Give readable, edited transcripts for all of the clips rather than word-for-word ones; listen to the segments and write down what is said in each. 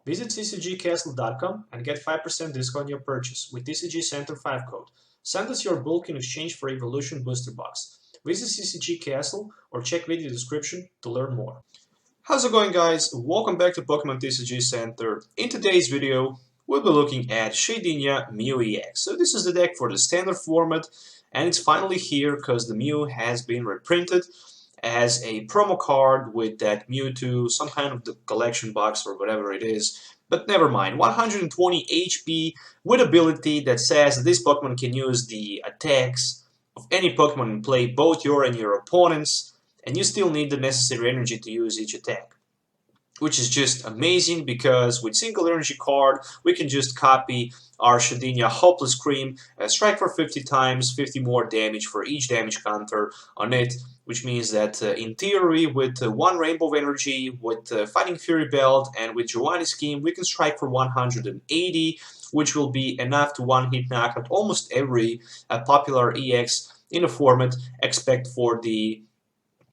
Visit tcgcastle.com and get 5% discount on your purchase with TCG Center 5 code. Send us your bulk in exchange for Evolution Booster Box. Visit TCG Castle or check video description to learn more. How's it going, guys? Welcome back to Pokemon TCG Center. In today's video, we'll be looking at Shedinja Mew-EX. So this is the deck for the standard format, and it's finally here because the Mew has been reprinted as a promo card with that Mewtwo, some kind of the collection box or whatever it is. But never mind, 120 HP with ability that says that this Pokemon can use the attacks of any Pokemon in play, both your and your opponents, and you still need the necessary energy to use each attack. Which is just amazing because with single energy card, we can just copy our Shedinja Hopeless Cream, strike for 50 times, 50 more damage for each damage counter on it, which means that in theory, with one Rainbow of Energy, with Fighting Fury Belt, and with Giovanni Scheme, we can strike for 180, which will be enough to one-hit knock out almost every popular EX in the format, except for the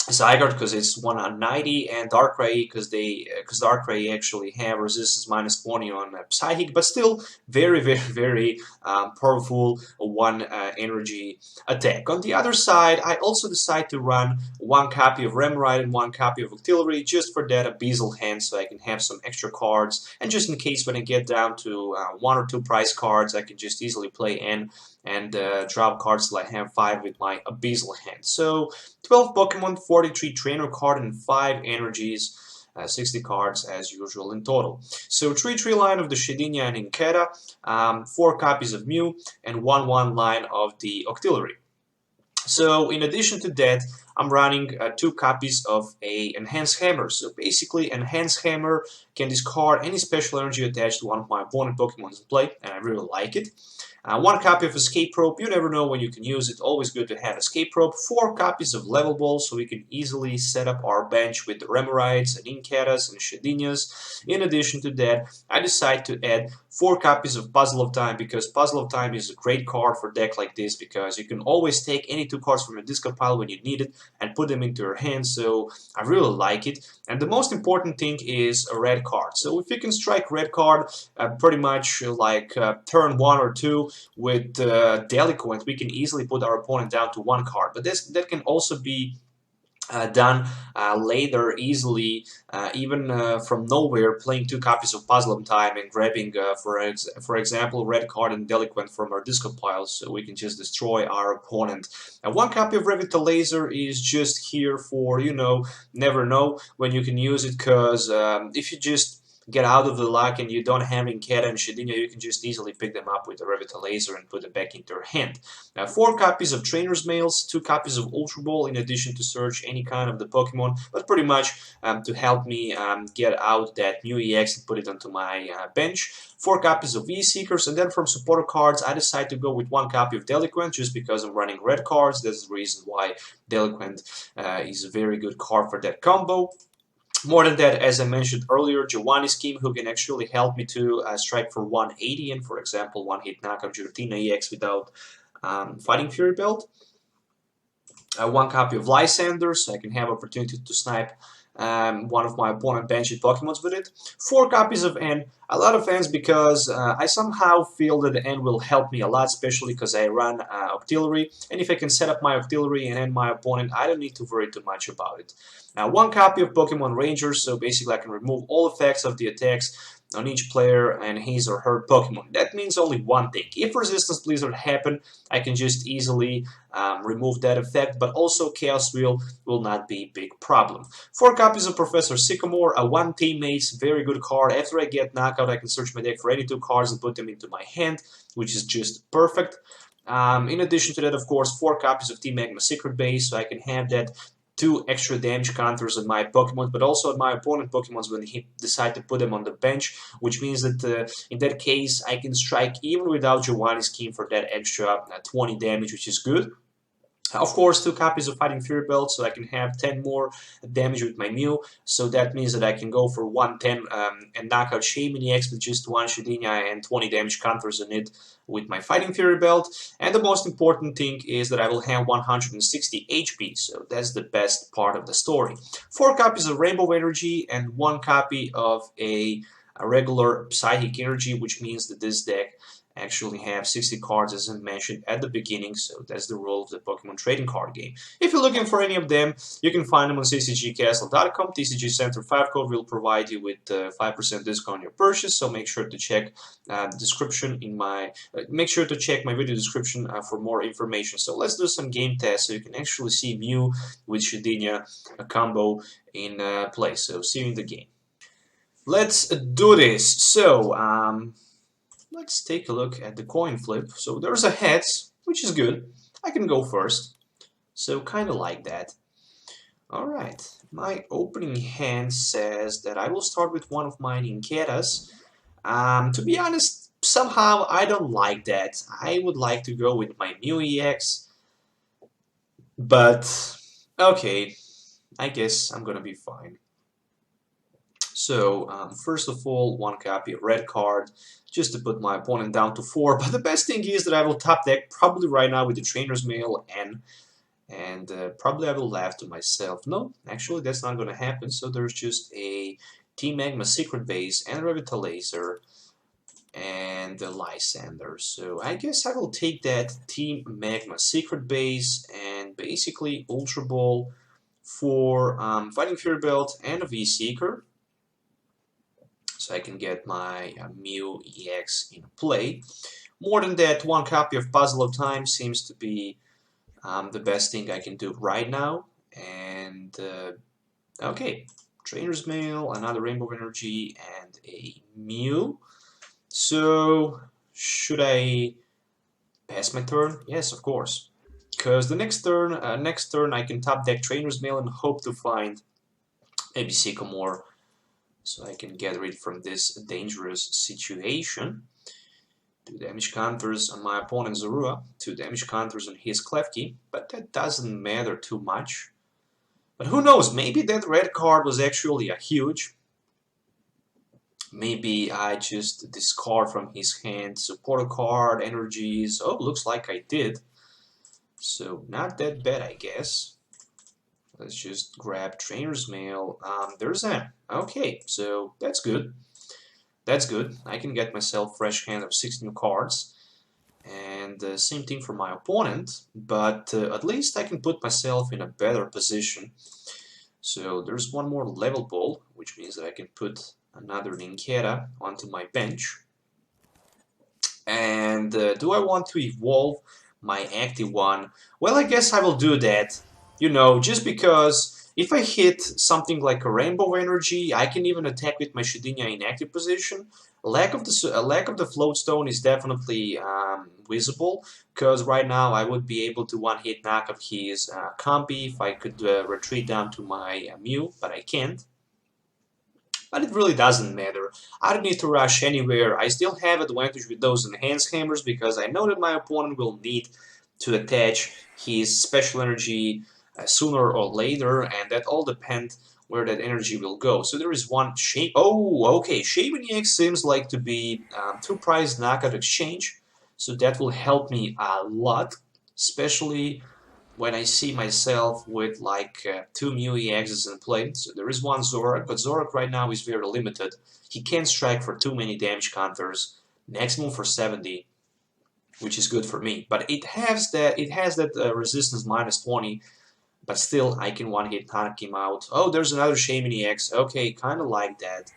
Zygarde because it's 190, and Darkrai because Darkrai actually have resistance minus 20 on Psychic, but still very powerful one energy attack. On the other side, I also decide to run one copy of Remoraid and one copy of Octillery just for that Abyssal hand, so I can have some extra cards, and just in case when I get down to one or two prize cards, I can just easily play and drop cards till I have 5 with my Abyssal hand. So 12 Pokemon, 43 trainer card, and 5 energies, 60 cards as usual in total. So 3 line of the Shedinja and Nincada, 4 copies of Mew, and 1 line of the Octillery. So in addition to that, I'm running 2 copies of a Enhanced Hammer. So basically, Enhanced Hammer can discard any special energy attached to one of my opponent Pokemon in play, and I really like it. 1 copy of Escape Rope, you never know when you can use it, always good to have Escape Rope. 4 copies of Level Ball, so we can easily set up our bench with the Remoraids and Nincadas and Shedinjas. In addition to that, I decide to add 4 copies of Puzzle of Time, because Puzzle of Time is a great card for a deck like this, because you can always take any 2 cards from your discard pile when you need it and put them into your hand, so I really like it. And the most important thing is a red card. So if you can strike red card pretty much like turn 1 or 2, with Delinquent, we can easily put our opponent down to 1 card. But that can also be done later easily, even from nowhere, playing 2 copies of Puzzle of Time and grabbing, for example, red card and Delinquent from our discard pile, so we can just destroy our opponent. And 1 copy of Revitalizer is just here for, you know, never know when you can use it, because if you just get out of the luck and you don't have Nincada and Shedinja, you can just easily pick them up with the Revitalizer and put them back into your hand. 4 copies of Trainer's Mails, 2 copies of Ultra Ball, in addition to search any kind of the Pokemon, but pretty much to help me get out that Mew-EX and put it onto my bench. 4 copies of V-Seekers, and then from supporter cards, I decide to go with 1 copy of Delinquent, just because I'm running red cards. That's the reason why Delinquent is a very good card for that combo. More than that, as I mentioned earlier, Giovanni Scheme, who can actually help me to strike for 180 and, for example, one-hit knockout Giratina EX without Fighting Fury Belt. 1 copy of Lysander, so I can have opportunity to snipe one of my opponent benched Pokemons with it. 4 copies of N, a lot of N's because I somehow feel that the N will help me a lot, especially because I run Octillery, and if I can set up my Octillery and end my opponent, I don't need to worry too much about it. Now, 1 copy of Pokemon Rangers, so basically I can remove all effects of the attacks on each player and his or her Pokemon. That means only one thing. If Resistance Blizzard happen, I can just easily remove that effect, but also Chaos Wheel will not be a big problem. 4 copies of Professor Sycamore, a 1 Teammates, very good card. After I get knockout, I can search my deck for any 2 cards and put them into my hand, which is just perfect. In addition to that, of course, 4 copies of Team Magma Secret Base, so I can have that 2 extra damage counters on my Pokemon, but also on my opponent Pokemons when he decide to put them on the bench, which means that in that case I can strike even without Giovanni Scheme for that extra 20 damage, which is good. Of course, 2 copies of Fighting Fury Belt, so I can have 10 more damage with my Mew. So that means that I can go for 110 and knock out Mew-EX with just 1 Shedinja and 20 damage counters on it with my Fighting Fury Belt. And the most important thing is that I will have 160 HP, so that's the best part of the story. 4 copies of Rainbow Energy and 1 copy of a a regular Psychic Energy, which means that this deck actually have 60 cards as I mentioned at the beginning, so that's the rule of the Pokemon trading card game. If you're looking for any of them, you can find them on TCGcastle.com. TCG Center 5 code will provide you with 5% discount on your purchase, so make sure to check the description in my make sure to check my video description for more information. So let's do some game tests so you can actually see Mew with Shedinja combo in play. So see you in the game. Let's do this. So let's take a look at the coin flip. So there's a heads, which is good. I can go first. So kind of like that. Alright, my opening hand says that I will start with one of my Nincadas. To be honest, somehow I don't like that. I would like to go with my Mew-EX. But, okay, I guess I'm gonna be fine. So, first of all, one copy of red card, just to put my opponent down to 4. But the best thing is that I will top deck probably right now with the Trainer's Mail and probably I will laugh to myself. No, actually that's not going to happen. So there's just a Team Magma Secret Base and Revitalizer and the Lysander. So I guess I will take that Team Magma Secret Base and basically Ultra Ball for Fighting Fury Belt and a V-Seeker. So I can get my Mew-EX in play. More than that, one copy of Puzzle of Time seems to be the best thing I can do right now. And okay, Trainer's Mail, another Rainbow Energy, and a Mew. So should I pass my turn? Yes, of course. Because the next turn I can top deck Trainer's Mail and hope to find maybe Sycamore, so I can get rid from this dangerous situation. 2 damage counters on my opponent Zorua, 2 damage counters on his Klefki, but that doesn't matter too much. But who knows, maybe that red card was actually a huge. Maybe I just discard from his hand, support a card, energies. Oh, looks like I did. So not that bad, I guess. Let's just grab Trainer's Mail. There's a... Okay, so that's good. That's good. I can get myself fresh hand of 16 cards. And same thing for my opponent. But at least I can put myself in a better position. So there's one more level ball, which means that I can put another Nincada onto my bench. And do I want to evolve my active one? Well, I guess I will do that. You know, just because if I hit something like a Rainbow Energy, I can even attack with my Shedinja in active position. Lack of the Float Stone is definitely visible, because right now I would be able to one-hit knock off his Combi if I could retreat down to my Mew, but I can't. But it really doesn't matter. I don't need to rush anywhere. I still have advantage with those Enhanced Hammers because I know that my opponent will need to attach his Special Energy sooner or later, and that all depends where that energy will go. So there is one shape. Oh, okay. Shedinja seems like to be 2-prize knockout exchange, so that will help me a lot, especially when I see myself with like 2 Mew-EXs in play. So there is one Zorak, but Zorak right now is very limited. He can't strike for too many damage counters, maximum for 70, which is good for me. But it has that resistance minus 20. But still, I can one-hit knock him out. Oh, there's another Shaymin-EX. Okay, kind of like that.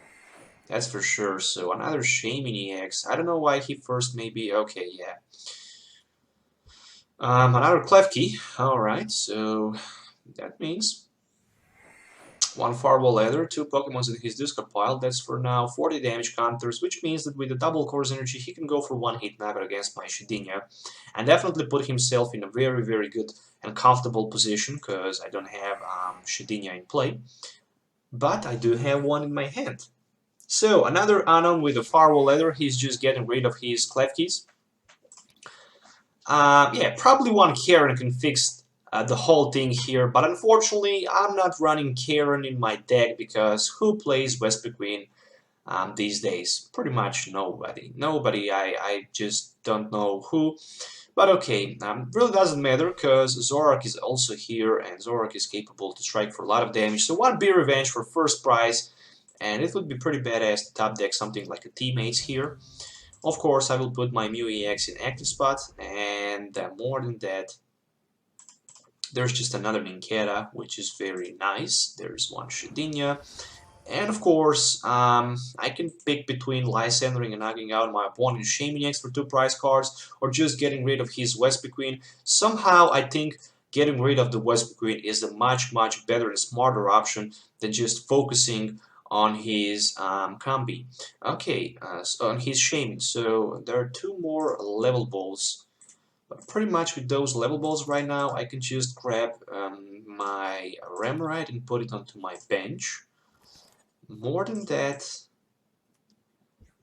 That's for sure. So, another Shaymin-EX. I don't know why he first maybe... Okay, yeah. Another Klefki. Alright, so... That means... 1 Fireball Leather, 2 Pokemons in his discard pile. That's for now 40 damage counters, which means that with the double Course Energy, he can go for one-hit knockout against my Shedinja. And definitely put himself in a very, very good and comfortable position, because I don't have Shedinja in play. But I do have one in my hand. So, another Unknown with a Firewall Leather. He's just getting rid of his Klefkis. Yeah, probably one Karen can fix the whole thing here, but unfortunately I'm not running Karen in my deck because who plays Vesper Queen these days? Pretty much nobody. I just don't know who. But okay, really doesn't matter because Zorak is also here and Zorak is capable to strike for a lot of damage. So 1 B Revenge for first prize and it would be pretty badass to top deck something like a Teammates here. Of course, I will put my Mew-EX in active spot, and more than that, there's just another Nincada, which is very nice. There's one Shedinja. And of course, I can pick between Lysandering and knocking out my opponent's Shaymin-EX for 2 prize cards, or just getting rid of his Vespiquen. Somehow, I think getting rid of the Vespiquen is a much better and smarter option than just focusing on his combi. Okay, so on his Shaymin. So there are 2 more level balls. But pretty much with those level balls right now, I can just grab my Remoraid and put it onto my bench. More than that,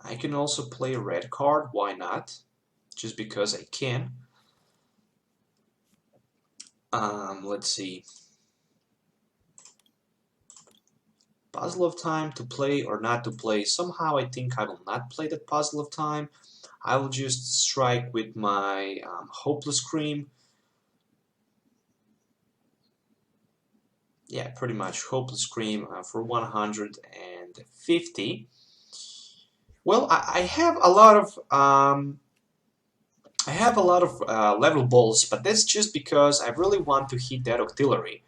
I can also play a red card. Why not? Just because I can. Let's see. Puzzle of Time, to play or not to play. Somehow I think I will not play that Puzzle of Time. I will just strike with my Hopeless Cream. Yeah, pretty much Hopeless Cream for 150. Well, I have a lot of level balls, but that's just because I really want to hit that Octillery,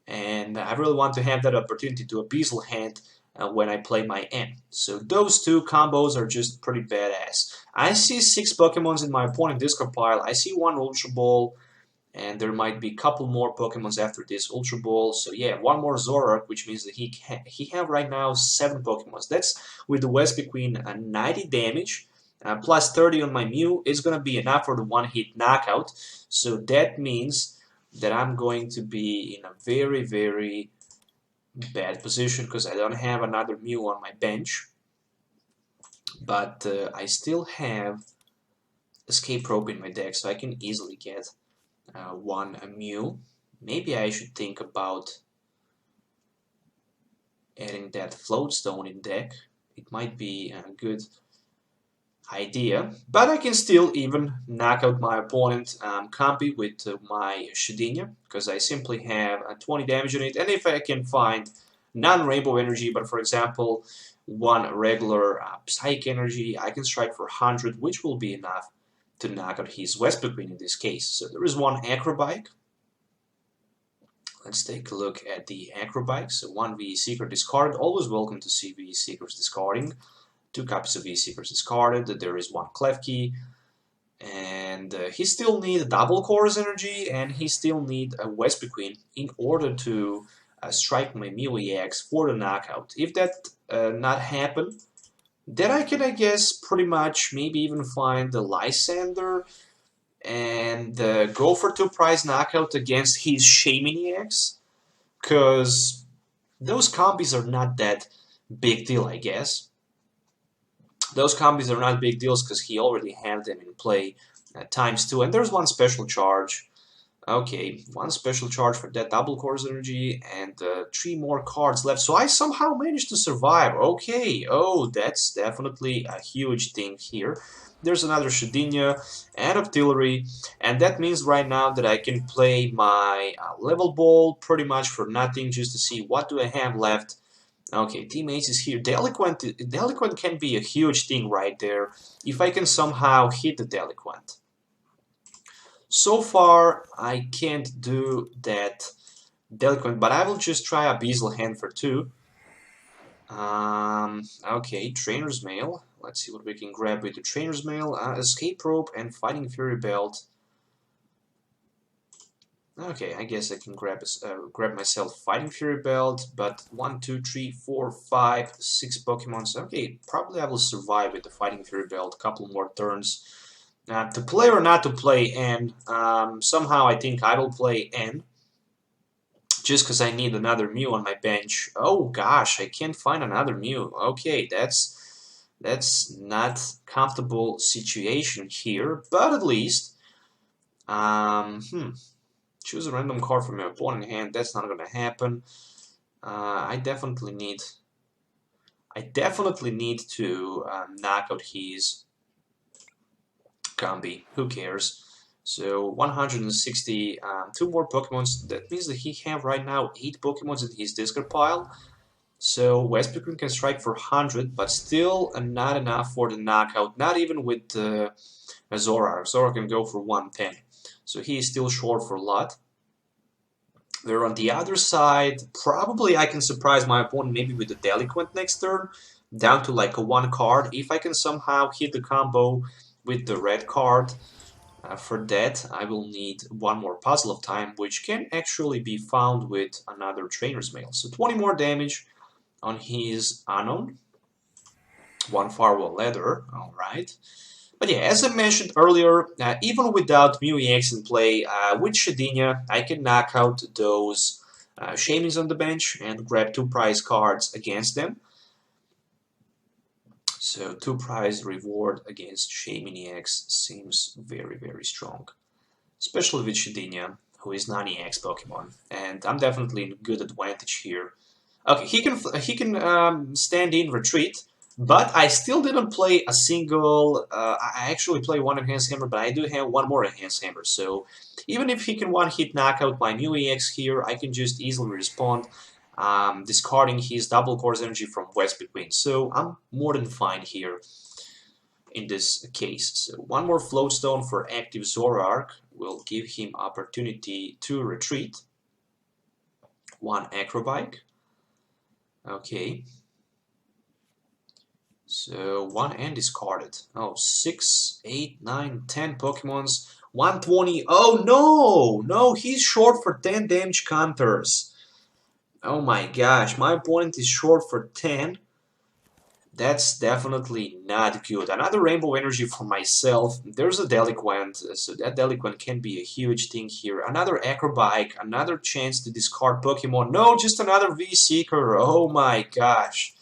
and I really want to have that opportunity to Abyssal Hand when I play my N. So those 2 combos are just pretty badass. I see 6 Pokemons in my opponent's discard pile. I see 1 Ultra Ball, and there might be a couple more Pokemons after this Ultra Ball. So yeah, 1 more Zoroark, which means that he have right now 7 Pokemons. That's with the Vespiquen 90 damage, plus 30 on my Mew is gonna be enough for the 1-hit knockout. So that means that I'm going to be in a very bad position because I don't have another Mew on my bench. But I still have Escape Rope in my deck, so I can easily get 1 Mew. Maybe I should think about adding that Floatstone in deck. It might be a good idea, but I can still even knock out my opponent combi with my Shedinja, because I simply have 20 damage on it, and if I can find non-rainbow energy, but for example 1 regular Psychic energy, I can strike for 100, which will be enough to knock out his Vespiquen in this case. So there is 1 Acrobike. Let's take a look at the Acrobike. So 1 VE Seeker discarded. Always welcome to see VE Seekers discarding. 2 copies of VE Seekers discarded. There is 1 Klefki. And he still needs double Chorus energy, and he still needs a Vespiquen in order to strike my Mew-EX for the knockout. If that not happen, then I can, I guess, pretty much maybe even find the Lysander and go for 2 prize knockout against his Shaymin-EX, because those combis are not that big deal, I guess. Those combis are not big deals because he already had them in play ×2, and there's 1 special charge. Okay, 1 special charge for that double Chorus energy, and 3 more cards left. So I somehow managed to survive. Okay, oh, that's definitely a huge thing here. There's another Shedinja and Octillery, and that means right now that I can play my level ball pretty much for nothing, just to see what do I have left. Okay, Teammates is here. Delinquent can be a huge thing right there, if I can somehow hit the Delinquent. So far, I can't do that Delinquent, but I will just try Abyssal Hand for 2. Okay, Trainer's Mail. Let's see what we can grab with the Trainer's Mail. Escape Rope and Fighting Fury Belt. Okay, I guess I can grab myself Fighting Fury Belt, but 1, 2, 3, 4, 5, 6 Pokemons. Okay, probably I will survive with the Fighting Fury Belt. A couple more turns. To play or not to play N, somehow I think I will play N, just because I need another Mew on my bench. Oh gosh, I can't find another Mew. Okay, that's not comfortable situation here, but at least, choose a random card from your opponent's hand. That's not gonna happen. I definitely need to knock out his combi. Who cares? So 160, 2 more Pokemons. That means that he have right now 8 Pokemons in his discard pile. So Westbrook can strike for 100, but still not enough for the knockout, not even with Zora. Zora can go for 110. So he is still short for a lot. Where on the other side, probably I can surprise my opponent maybe with the Delinquent next turn, down to like a 1 card. If I can somehow hit the combo with the red card, for that I will need one more Puzzle of Time, which can actually be found with another Trainer's Mail. So 20 more damage on his Unknown. 1 Farewell Leather, alright. But yeah, as I mentioned earlier, even without Mew-EX in play, with Shedinja, I can knock out those Shamings on the bench and grab 2 prize cards against them. So 2 prize reward against Shaming-EX seems very, very strong. Especially with Shedinja, who is non-EX Pokemon. And I'm definitely in good advantage here. Okay, he can stand in retreat. But I still didn't play a single, I actually play 1 Enhanced Hammer, but I do have 1 more Enhanced Hammer. So even if he can one-hit knockout my Mew-EX here, I can just easily respond, discarding his double Course Energy from West Between. So I'm more than fine here in this case. So 1 more Float Stone for active Zoroark will give him opportunity to retreat. 1 Acrobike. Okay. So 1 and discarded. Oh, 6, 8, 9, 10 Pokemons. 120. Oh no! No, he's short for 10 damage counters. Oh my gosh, my opponent is short for 10. That's definitely not good. Another Rainbow Energy for myself. There's a Delinquent, so that Delinquent can be a huge thing here. Another Acrobike, another chance to discard Pokemon. No, just another V-Seeker. Oh my gosh.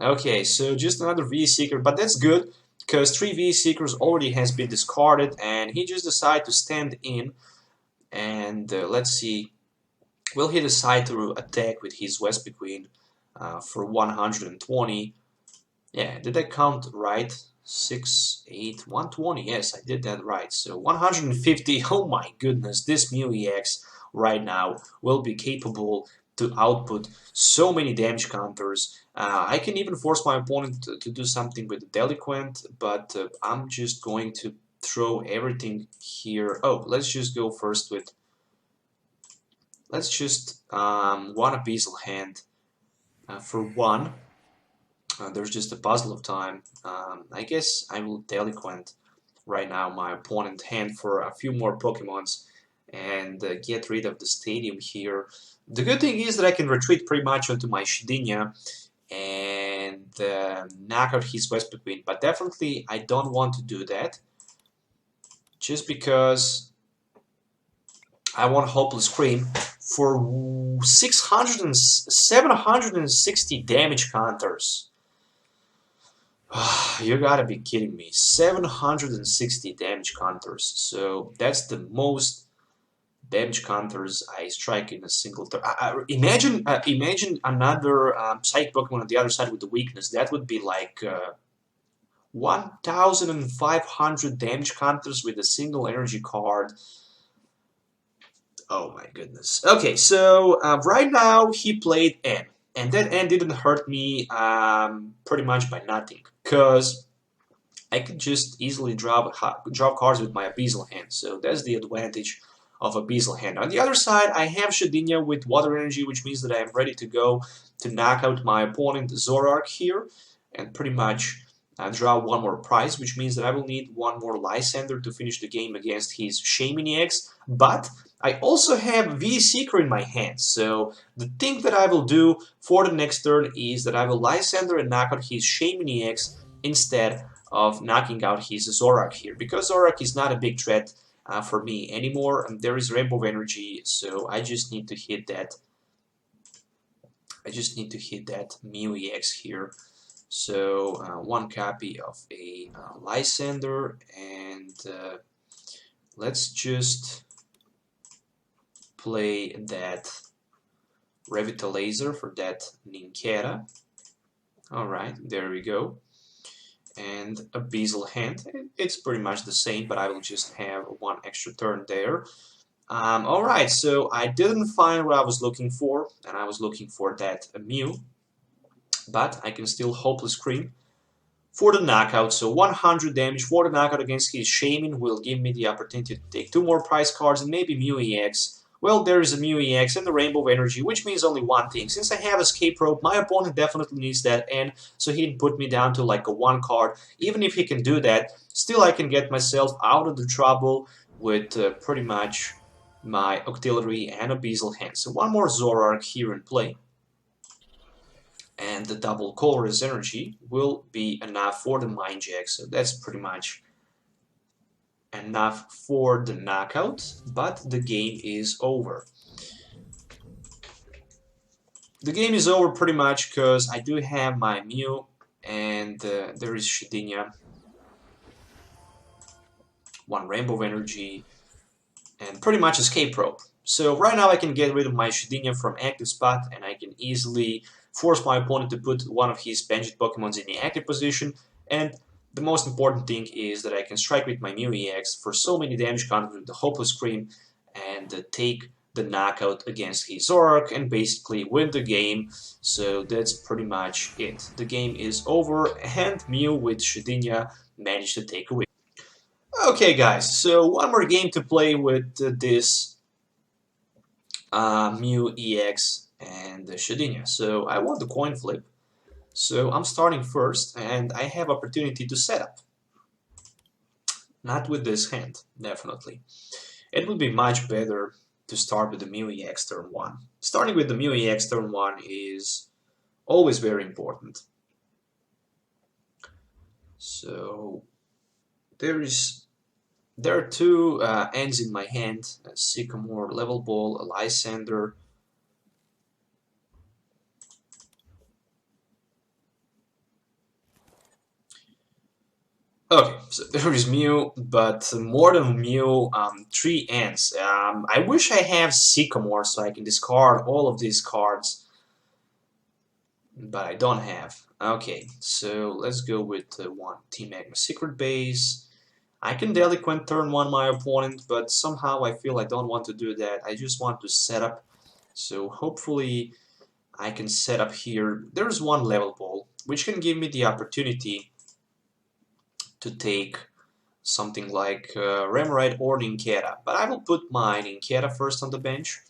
Okay, so just another V-Seeker, but that's good, because 3 V-Seekers already has been discarded, and he just decided to stand in, and let's see, will he decide to attack with his West Between for 120? Yeah, did I count right? 6, 8, 120, yes, I did that right, so 150, oh my goodness, this Mew-EX right now will be capable to output so many damage counters. I can even force my opponent to do something with the Delinquent, but I'm just going to throw everything here. Oh, let's just go first with... Let's just 1 Abyssal Hand for 1. There's just a Puzzle of Time. I guess I will Delinquent right now my opponent's hand for a few more Pokemons and get rid of the stadium here. The good thing is that I can retreat pretty much onto my Shedinja and knock out his West Between, but definitely I don't want to do that, just because I want Hopeless Scream for 760 damage counters. You gotta be kidding me. 760 damage counters. So that's the most damage counters I strike in a single turn. Imagine another Psychic Pokemon on the other side with the weakness. That would be like 1,500 damage counters with a single energy card. Oh my goodness. Okay, so right now he played N. And that N didn't hurt me pretty much by nothing, because I could just easily drop cards with my Abyssal Hand. So that's the advantage of Abyssal Hand. On the other side, I have Shedinja with Water Energy, which means that I am ready to go to knock out my opponent Zoroark here, and pretty much draw 1 more prize, which means that I will need 1 more Lysander to finish the game against his Shaming-EX. But I also have V-Seeker in my hand, so the thing that I will do for the next turn is that I will Lysander and knock out his Shaming-EX instead of knocking out his Zoroark here, because Zoroark is not a big threat for me anymore. There is Rainbow Energy, so I just need to hit that. Mew-EX here. So 1 copy of a Lysander, and let's just play that Revitalizer for that Nincada. Alright, there we go. And Abyssal Hand. It's pretty much the same, but I will just have 1 extra turn there. Alright, so I didn't find what I was looking for, and I was looking for that Mew. but I can still Hopeless Scream for the knockout. So 100 damage for the knockout against his Shaman will give me the opportunity to take 2 more prize cards and maybe Mew-EX. Well, there is a Mew-EX and the Rainbow Energy, which means only one thing. Since I have Escape Rope, my opponent definitely needs that, and so he put me down to like a 1 card. Even if he can do that, still I can get myself out of the trouble with pretty much my Octillery and Abyssal Hand. So 1 more Zoroark here in play. And the double Colorless Energy will be enough for the Mind Jack, so that's pretty much enough for the knockout, but the game is over. The game is over pretty much because I do have my Mew, and there is Shedinja, 1 Rainbow Energy, and pretty much Escape Rope. So right now I can get rid of my Shedinja from active spot, and I can easily force my opponent to put one of his banished Pokemons in the active position, and the most important thing is that I can strike with my Mew-EX for so many damage counters with the Hopeless Scream and take the knockout against his Zoroark and basically win the game. So that's pretty much it. The game is over and Mew with Shedinja managed to take a win. Okay guys, so one more game to play with this Mew-EX and Shedinja. So I want the coin flip. So I'm starting first, and I have opportunity to set up. Not with this hand, definitely. It would be much better to start with the Mew-EX turn 1. Starting with the Mew-EX turn 1 is always very important. So there are 2 ends in my hand: a Sycamore Level Ball, a Lysander. Okay, so there is Mew, but more than Mew, 3 ends. I wish I have Sycamore so I can discard all of these cards, but I don't have. Okay, so let's go with 1 T-Magma Secret Base. I can Delinquent turn 1 my opponent, but somehow I feel I don't want to do that. I just want to set up, so hopefully I can set up here. There's 1 Level Ball, which can give me the opportunity to take something like Remoraid or Nincada, but I will put my Nincada first on the bench.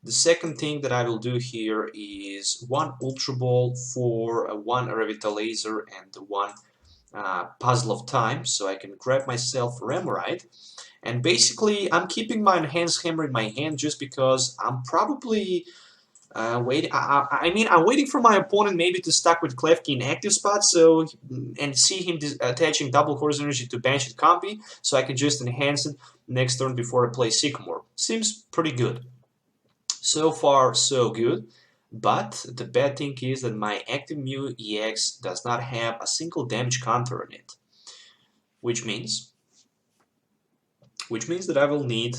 The second thing that I will do here is 1 Ultra Ball for 1 Revitalizer and 1 Puzzle of Time, so I can grab myself Remoraid. And basically I'm keeping my Enhanced Hammer in my hand just because I'm probably waiting. I'm waiting for my opponent maybe to stuck with Klefki in active spot, so and see him attaching double Colorless Energy to Banished Combi, so I can just enhance it next turn before I play Sycamore. Seems pretty good. So far, so good. But the bad thing is that my active Mew-EX does not have a single damage counter on it, which means that I will need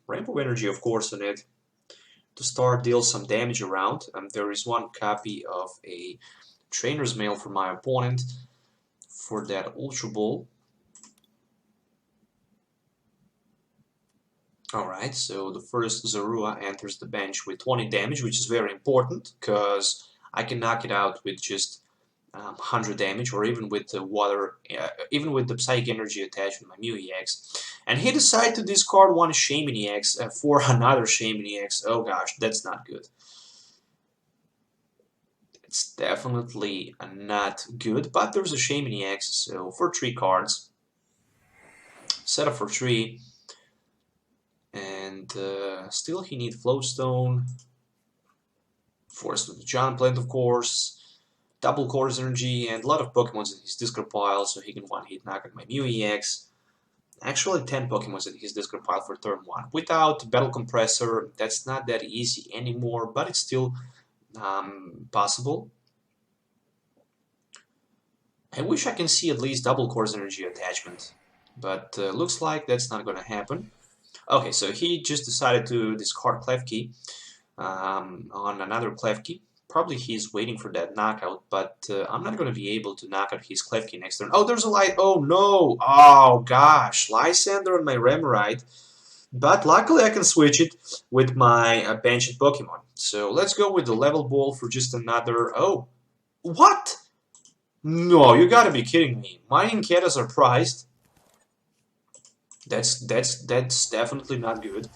Rainbow Energy, of course, on it to start deal some damage around. There is 1 copy of a Trainer's Mail for my opponent for that Ultra Ball. Alright, so the first Zorua enters the bench with 20 damage, which is very important, because I can knock it out with just 100 damage, or even with the water, even with the Psychic Energy attached with my Mew-EX. And he decided to discard 1 Shaman-EX for another Shaman-EX. Oh gosh, that's not good. It's definitely not good, but there's a Shaman-EX, so for 3 cards. Set up for 3. And still he needs Flowstone, Force of the Giant Plant, of course, double Colorless Energy, and a lot of Pokemons in his discard pile, so he can one-hit knock out my Mew-EX. Actually 10 Pokemons in his discard pile for turn 1. Without Battle Compressor, that's not that easy anymore, but it's still possible. I wish I can see at least double Colorless Energy attachment, but looks like that's not going to happen. Okay, so he just decided to discard Klefki on another Klefki. Probably he's waiting for that knockout, but I'm not going to be able to knock out his Klefki next turn. Oh, there's a light. Oh, no. Oh, gosh. Lysander on my Remoraid. But luckily I can switch it with my Banished Pokemon. So let's go with the Level Ball for just another... Oh, What? No, you gotta be kidding me. My Nincadas are priced. That's definitely not good.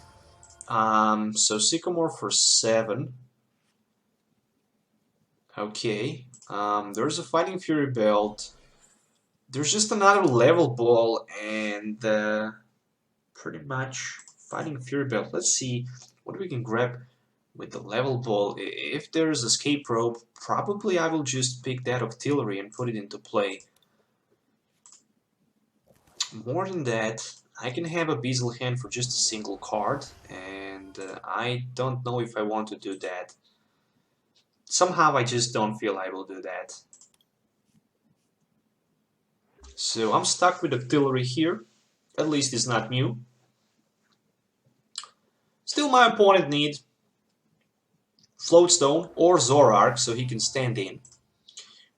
So Sycamore for 7. Okay. There's a Fighting Fury belt. There's just another level ball and pretty much Fighting Fury belt. Let's see what we can grab with the level ball. If there's escape rope, probably I will just pick that Octillery and put it into play. More than that, I can have a Beazle hand for just a single card, and I don't know if I want to do that. Somehow I just don't feel I will do that. So I'm stuck with Octillery here. At least it's not Mew. Still my opponent needs Floatstone or Zoroark so he can stand in.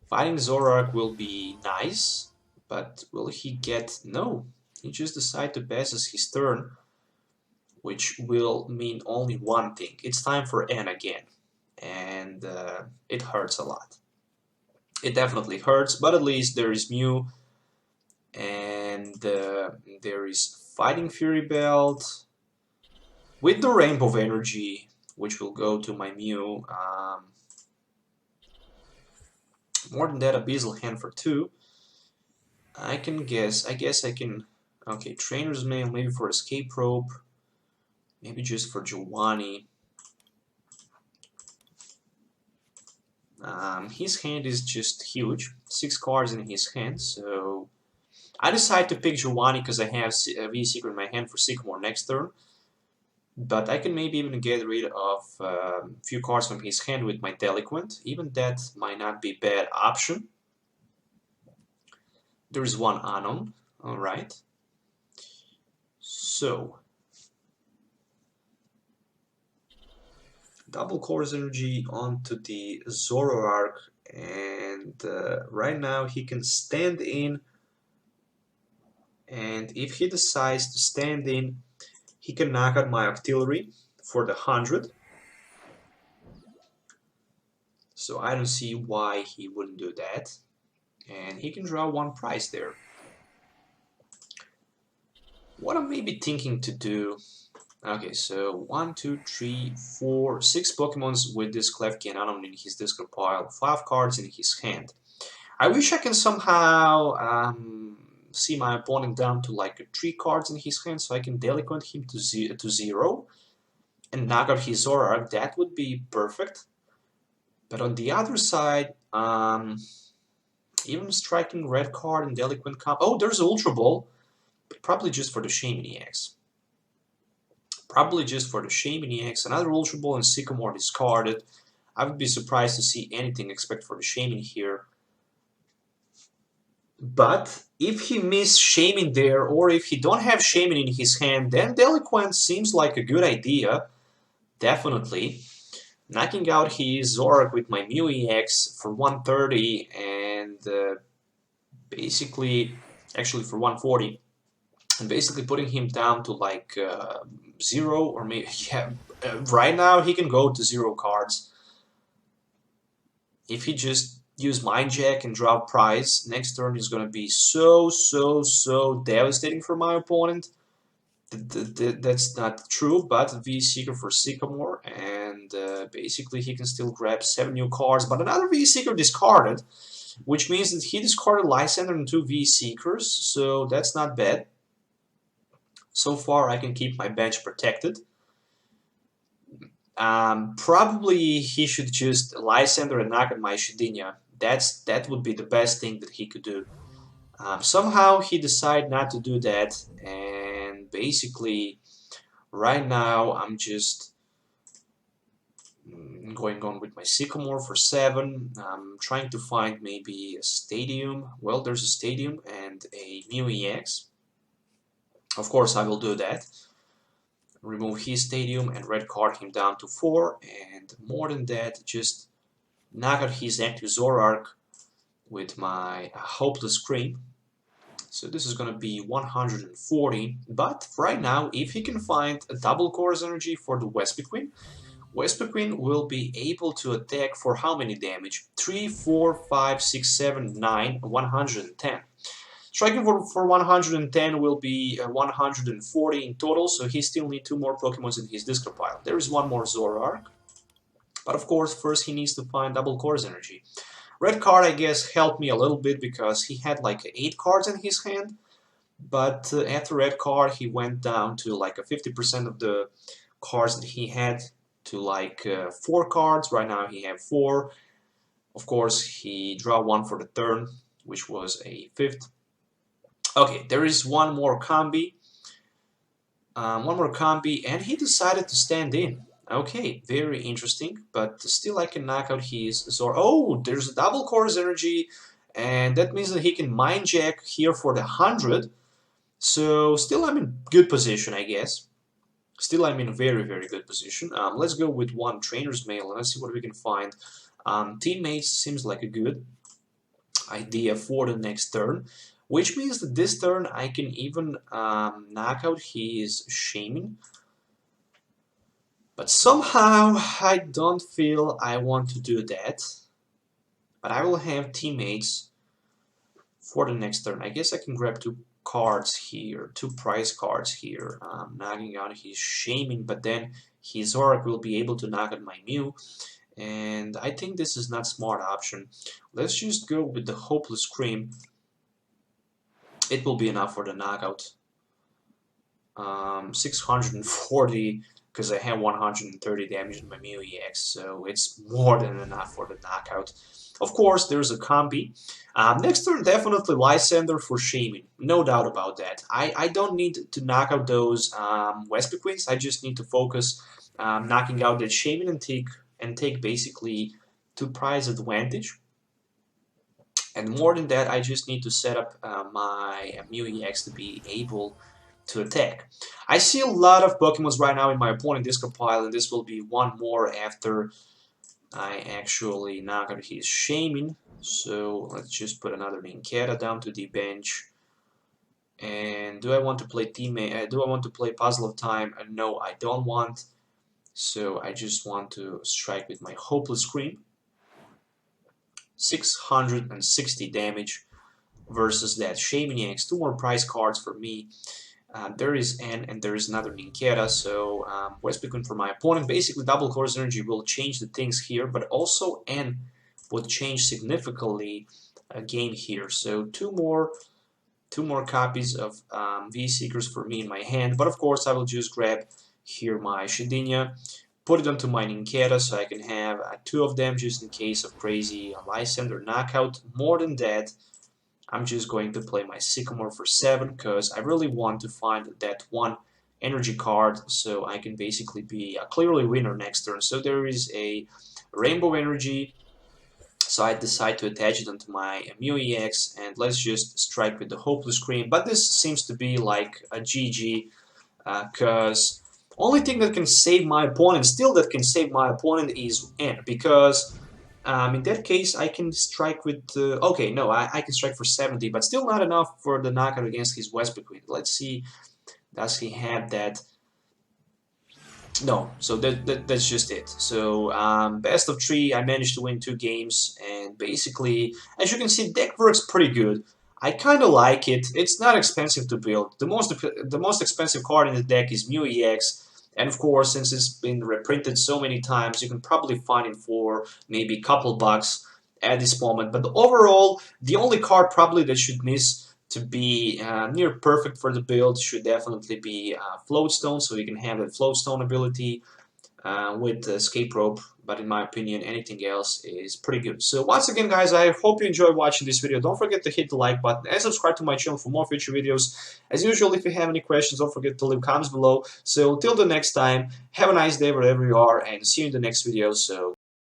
Fighting Zoroark will be nice, but will he get... No, he just decided to pass us his turn, which will mean only one thing. It's time for N again, and it hurts a lot. It definitely hurts, but at least there is Mew, and there is Fighting Fury Belt with the Rainbow of Energy, which will go to my Mew. More than that, a Beazle hand for 2. I guess I can... Okay, Trainer's Mail, maybe for Escape Rope, maybe just for Giovanni. His hand is just huge, 6 cards in his hand, so I decide to pick Giovanni because I have V-Secret in my hand for Sycamore next turn. But I can maybe even get rid of a few cards from his hand with my Delinquent. Even that might not be a bad option. There is one Anon, alright. So, double Course Energy onto the Zoroark, and right now he can stand in, and if he decides to stand in, he can knock out my Octillery for the 100. So I don't see why he wouldn't do that. And he can draw 1 prize there. What I'm maybe thinking to do... Okay, so 1, 2, 3, 4, 6 Pokemons with this Klefki and Anon in his discard pile, 5 cards in his hand. I wish I can somehow see my opponent down to like 3 cards in his hand, so I can Delinquent him to 0 and knock out his Zoroark. That would be perfect. But on the other side, even striking red card and Delinquent comp... Oh, there's Ultra Ball, but probably just for the Shaymin EX. Probably just for the Shaymin EX. Another Ultra Ball and Sycamore discarded. I would be surprised to see anything except for the Shaymin here. But if he missed Shaymin there, or if he don't have Shaymin in his hand, then Delinquent seems like a good idea. Definitely. Knocking out his Zoroark with my Mew-EX for 130 and basically, actually for 140, and basically putting him down to like 0 or maybe, yeah, right now he can go to 0 cards. If he just use Mind Jack and draw prize, next turn is going to be so devastating for my opponent. That's not true, but V-Seeker for Sycamore, and basically he can still grab 7 new cards, but another V-Seeker discarded, which means that he discarded Lysander and 2 V-Seekers, so that's not bad. So far I can keep my bench protected. Probably he should just Lysander and knock out my Shedinja. That would be the best thing that he could do. Somehow he decided not to do that, and basically right now I'm just going on with my Sycamore for 7. I'm trying to find maybe a Stadium. Well, there's a Stadium and a Mew-EX. Of course I will do that. Remove his Stadium and red card him down to 4, and more than that, just knock out his active Zoroark with my Hopeless Scream. So this is going to be 140, but right now, if he can find a double Course Energy for the West Between, Vespiquen will be able to attack for how many damage? 3, 4, 5, 6, 7, 9, 110. Striking for 110 will be 140 in total, so he still needs 2 more Pokemons in his discard pile. There is 1 more Zoroark, but of course first he needs to find double Course Energy. Red card, I guess, helped me a little bit because he had like 8 cards in his hand, but after red card he went down to like a 50% of the cards that he had to like 4 cards. Right now he have 4. Of course he draw 1 for the turn, which was a 5th. Okay, there is one more combi, and he decided to stand in. Okay, very interesting, but still I can knock out his Zor. Oh, there's a double Course Energy, and that means that he can Mind Jack here for the 100. So still I'm in good position, I guess. Still I'm in a very, very good position. Let's go with 1 Trainer's Mail, and let's see what we can find. Teammates seems like a good idea for the next turn, which means that this turn I can even knock out his Shaman. But somehow I don't feel I want to do that. But I will have teammates for the next turn. I guess I can grab 2 cards here, 2 prize cards here, knocking out his Shaman, but then his Zoroark will be able to knock out my Mew. And I think this is not a smart option. Let's just go with the Hopeless Scream. It will be enough for the knockout. 640, because I have 130 damage in my Mew-EX, so it's more than enough for the knockout. Of course, there's a combi. Next turn, definitely Lysander for Shaman, no doubt about that. I don't need to knock out those Vespiquens. I just need to focus knocking out that Shaman and take basically 2 prize advantage. And more than that, I just need to set up my Mew-EX to be able to attack. I see a lot of Pokemons right now in my opponent discard pile, and this will be 1 more after I actually knock out his Shaman. So let's just put another Nincada down to the bench. And do I want to play do I want to play Puzzle of Time? No, I don't want. So I just want to strike with my Hopeless Scream. 660 damage versus that Shaman-EX. 2 more prize cards for me. There is N and there is another Nincada, so Vespiquen for my opponent. Basically, double Course Energy will change the things here, but also N would change significantly a game here. So two more copies of V-Seekers for me in my hand, but of course I will just grab here my Shedinja, put it onto my Nincada so I can have 2 of them just in case of crazy Lysander knockout. More than that, I'm just going to play my Sycamore for 7 because I really want to find that 1 energy card so I can basically be a clearly winner next turn. So there is a Rainbow Energy, so I decide to attach it onto my Mew-EX, and let's just strike with the Hopeless Scream. But this seems to be like a GG because only thing that can save my opponent, is N, because in that case I can strike with okay, no, I can strike for 70, but still not enough for the knockout against his Vespiquen. Let's see, does he have that? No, so that's just it. So best of 3, I managed to win 2 games, and basically, as you can see, deck works pretty good. I kind of like it. It's not expensive to build. The most expensive card in the deck is Mew-EX. And of course, since it's been reprinted so many times, you can probably find it for maybe a couple bucks at this moment. But overall, the only card probably that should miss to be near perfect for the build should definitely be Floatstone, so you can have that Floatstone ability with Escape Rope. But in my opinion, anything else is pretty good. So once again, guys, I hope you enjoyed watching this video. Don't forget to hit the like button and subscribe to my channel for more future videos. As usual, if you have any questions, don't forget to leave comments below. So till the next time, have a nice day wherever you are, and see you in the next video. So